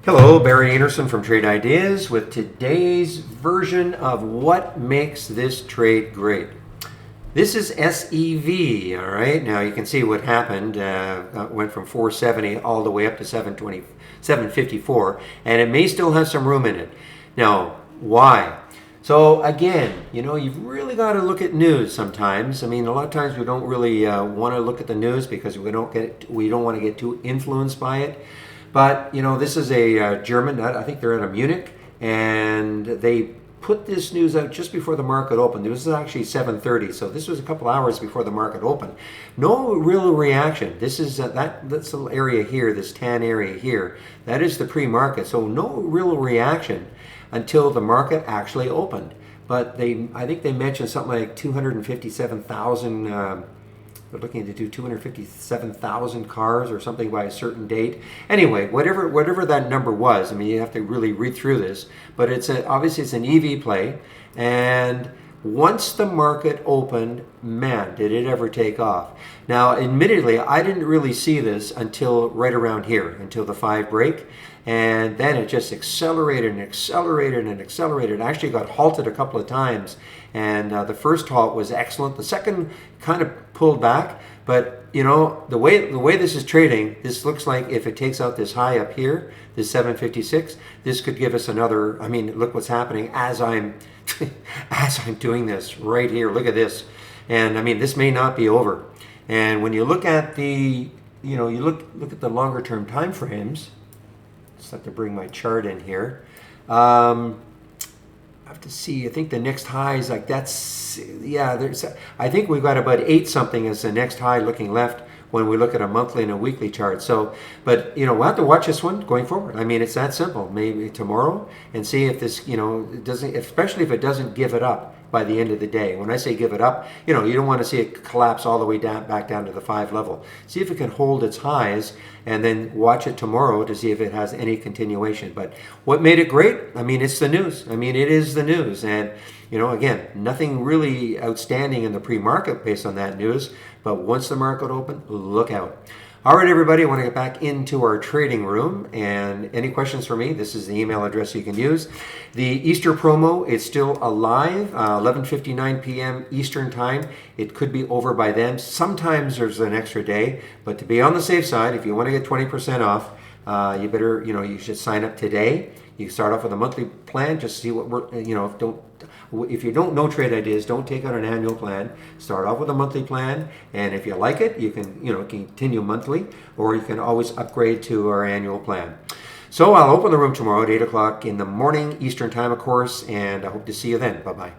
Hello, Barry Anderson from Trade Ideas with today's version of what makes this trade great. This is SEV, all right? Now you can see what happened. Went from 470 all the way up to 720, 754, and it may still have some room in it. Now, why? So again, you've really got to look at news sometimes. I mean, a lot of times we don't really want to look at the news because we don't want to get too influenced by it. But this is a German. I think they're out of Munich, and they put this news out just before the market opened. This was actually 7:30, so this was a couple hours before the market opened. No real reaction. This is that's little area here, this tan area here. That is the pre-market, so no real reaction until the market actually opened. But I think they mentioned something like 257,000. They're looking to do 257,000 cars or something by a certain date. Anyway, whatever that number was, I mean, you have to really read through this. But obviously it's an EV play. And once the market opened, man, did it ever take off. Now, admittedly, I didn't really see this until right around here, until the 5 break. And then it just accelerated and accelerated and accelerated. It actually got halted a couple of times. And the first halt was excellent. The second kind of pulled back. But, the way this is trading, this looks like if it takes out this high up here, this 756, this could give us another, I mean, look what's happening as I'm doing this right here. Look at this. And I mean, this may not be over. And when you look at you look at the longer term time frames, just have to bring my chart in here. I have to see. I think the next high is like I think we've got about 8 something as the next high looking left when we look at a monthly and a weekly chart. So, but we'll have to watch this one going forward. I mean, it's that simple. Maybe tomorrow and see if this, it doesn't, especially if it doesn't give it up by the end of the day. When I say give it up, you don't want to see it collapse all the way back down to the 5 level. See if it can hold its highs and then watch it tomorrow to see if it has any continuation. But what made it great? I mean, it's the news. I mean, it is the news. And, again, nothing really outstanding in the pre-market based on that news. But once the market opened, look out. All right, everybody, I want to get back into our trading room. And any questions for me, this is the email address you can use. The Easter promo is still alive, 11:59 p.m. Eastern time. It could be over by then. Sometimes there's an extra day. But to be on the safe side, if you want to get 20% off, you better, you should sign up today. You start off with a monthly plan, just see what we're, if you don't know Trade Ideas, don't take out an annual plan. Start off with a monthly plan, and if you like it, you can, continue monthly, or you can always upgrade to our annual plan. So I'll open the room tomorrow at 8 o'clock in the morning, Eastern time, of course, and I hope to see you then. Bye-bye.